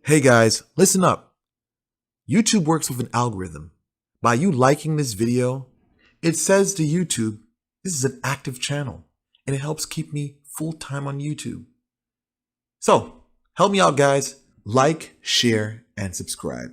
Hey guys, listen up. YouTube works with an algorithm. By you liking this video, it says to YouTube, this is an active channel, and it helps keep me full-time on YouTube. So, help me out guys. Like, share, and subscribe.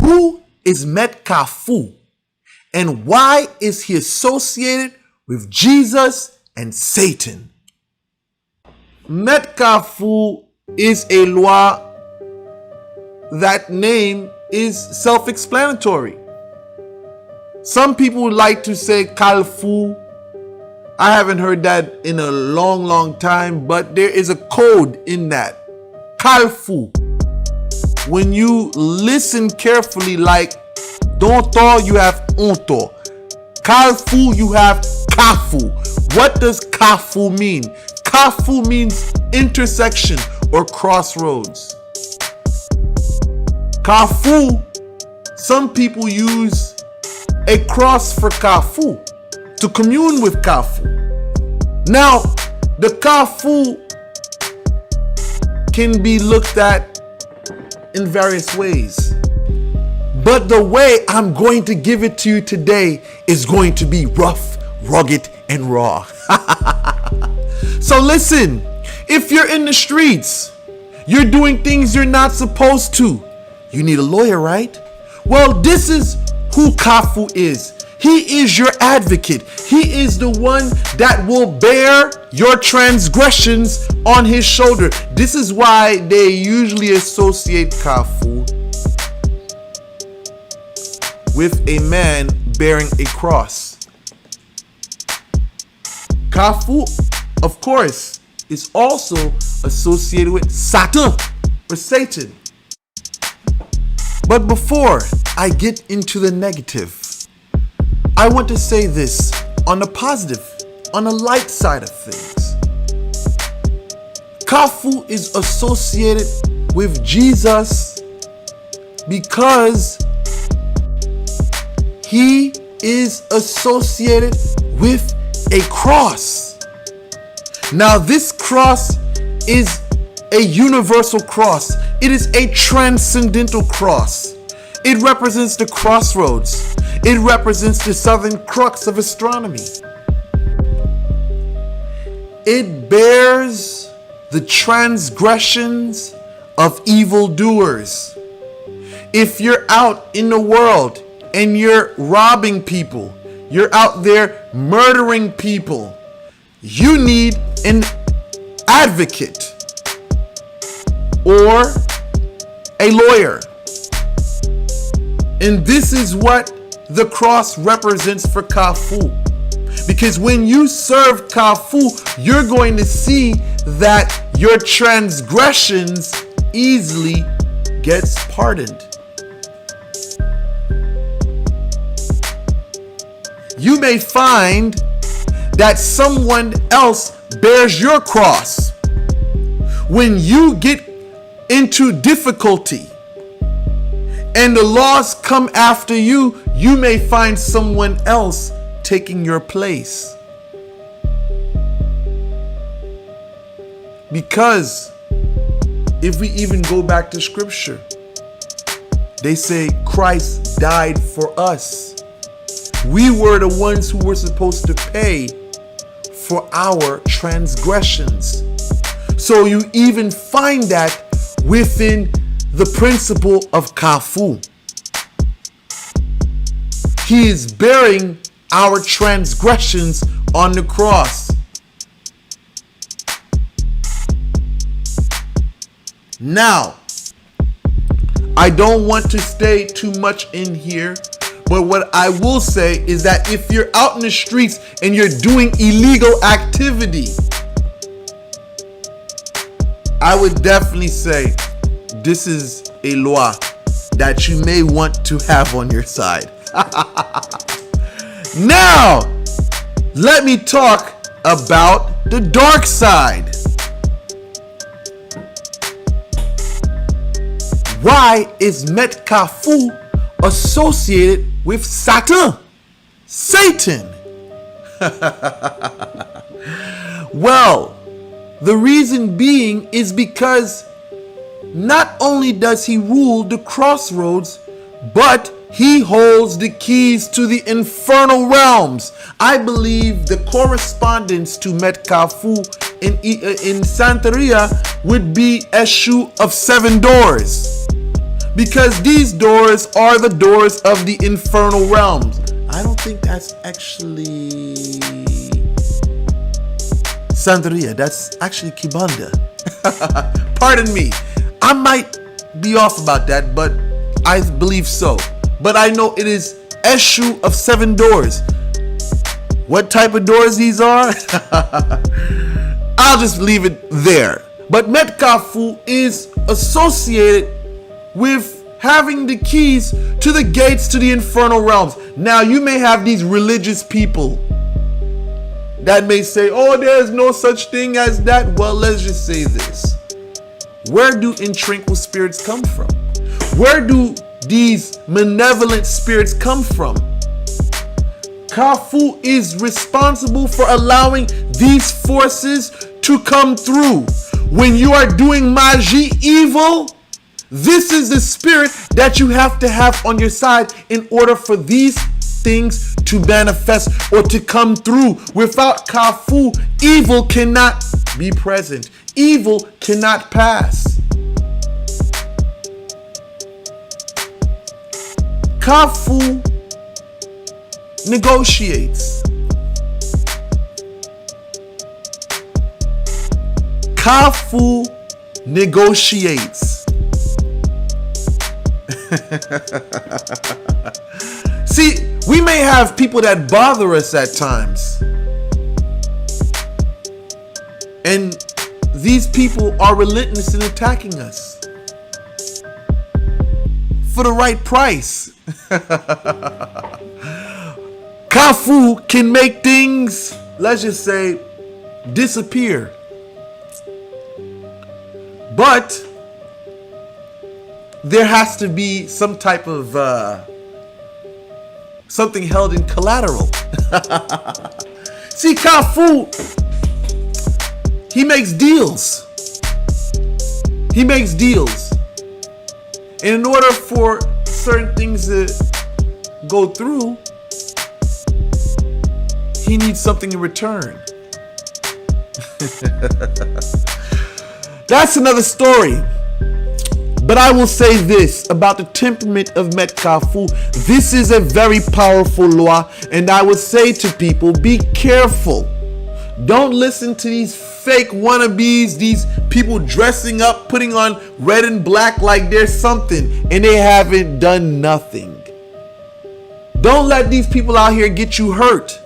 Who is Kafou, and why is he associated with Jesus and Satan? Kafou is a loi. That name is self-explanatory. Some people like to say Kafou. I haven't heard that in a long time, but there is a code in that. Kafou. When you listen carefully, like Donto, you have Onto. Kafou, you have Kafou. What does Kafou mean? Kafou means intersection or crossroads. Kafou, some people use a cross for Kafou to commune with Kafou. Now, the Kafou can be looked at in various ways, but the way I'm going to give it to you today is going to be rough, rugged, and raw. So listen, if you're in the streets, you're doing things you're not supposed to, you need a lawyer, right? Well, this is who Kafou is. He is your advocate. He is the one that will bear your transgressions on his shoulder. This is why they usually associate Kafou with a man bearing a cross. Kafou, of course, is also associated with Satan or Satan. But before I get into the negative, I want to say this on the positive, on the light side of things. Kafou is associated with Jesus because he is associated with a cross. Now, this cross is a universal cross. It is a transcendental cross. It represents the crossroads. It represents the southern crux of astronomy. It bears the transgressions of evildoers. If you're out in the world and you're robbing people, you're out there murdering people, you need an advocate or a lawyer. And this is what the cross represents for Kafou. Because when you serve Kafou, you're going to see that your transgressions easily gets pardoned. You may find that someone else bears your cross. When you get into difficulty and the laws come after you, you may find someone else taking your place. Because if we even go back to scripture, they say Christ died for us. We were the ones who were supposed to pay for our transgressions. So you even find that within the principle of Kafou. He is bearing our transgressions on the cross. Now, I don't want to stay too much in here, but what I will say is that if you're out in the streets and you're doing illegal activity, I would definitely say this is a law that you may want to have on your side. Now, let me talk about the dark side. Why is Met Kafou associated with Satan? Well, the reason being is because not only does he rule the crossroads, but he holds the keys to the infernal realms. I believe the correspondence to Met Kafou in Santeria would be Eshu of 7 doors. Because these doors are the doors of the infernal realms. I don't think that's actually Santeria. That's actually Kibanda. Pardon me. I might be off about that, but I believe so. But I know it is Eshu of 7 doors. What type of doors these are? I'll just leave it there. But Met Kafou is associated with having the keys to the gates to the infernal realms. Now, you may have these religious people that may say, oh, there's no such thing as that. Well, let's just say this. Where do intranquil spirits come from? Where do these malevolent spirits come from? Kafou is responsible for allowing these forces to come through. When you are doing magie evil, this is the spirit that you have to have on your side in order for these things to manifest or to come through. Without Kafou, evil cannot be present. Evil cannot pass. Kafou negotiates. Kafou negotiates. See, we may have people that bother us at times. And these people are relentless in attacking us for the right price. Kafou can make things, let's just say, disappear. But there has to be some type of something held in collateral. See, Kafou, he makes deals. He makes deals. And in order for certain things to go through, he needs something in return. That's another story. But I will say this about the temperament of Met Kafou. This is a very powerful law, and I would say to people, be careful. Don't listen to these fake wannabes, these people dressing up, putting on red and black like there's something, and they haven't done nothing. Don't let these people out here get you hurt,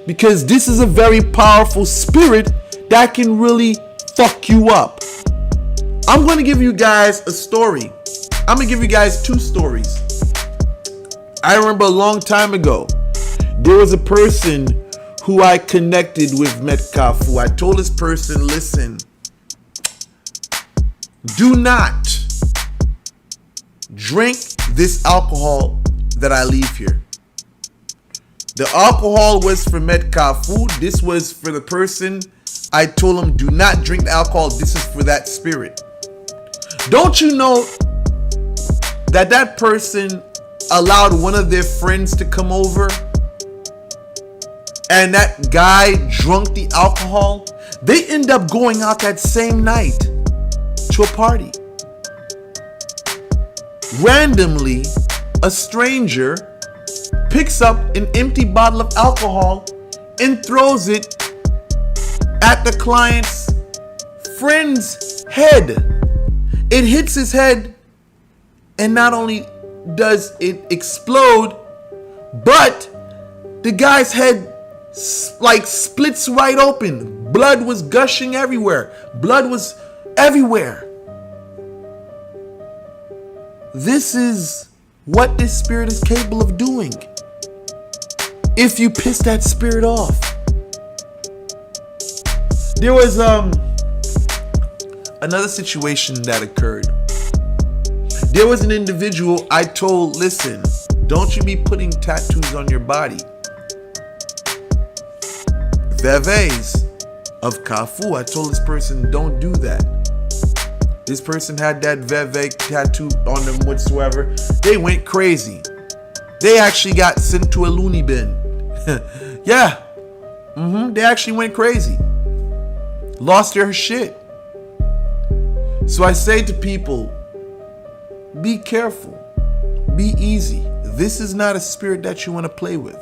because this is a very powerful spirit that can really fuck you up. I'm going to give you guys a story. I'm going to give you guys 2 stories. I remember a long time ago, there was a person who I connected with Met Kafou. I told this person, listen, do not drink this alcohol that I leave here. The alcohol was for Met Kafou. This was for the person I told him, do not drink the alcohol. This is for that spirit. Don't you know that that person allowed one of their friends to come over, and that guy drunk the alcohol? They end up going out that same night to a party. Randomly, a stranger picks up an empty bottle of alcohol and throws it at the client's friend's head. It hits his head, and not only does it explode, but the guy's head like splits right open. Blood was gushing everywhere. Blood was everywhere. This is what this spirit is capable of doing if you piss that spirit off. There was another situation that occurred. There was an individual I told, listen, don't you be putting tattoos on your body. Veves of Kafou, I told this person, don't do that. This person had that Veve tattoo on them whatsoever. They went crazy. They actually got sent to a loony bin. Yeah. They actually went crazy. Lost their shit. So I say to people, be careful. Be easy. This is not a spirit that you want to play with.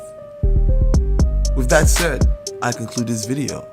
With that said, I conclude this video.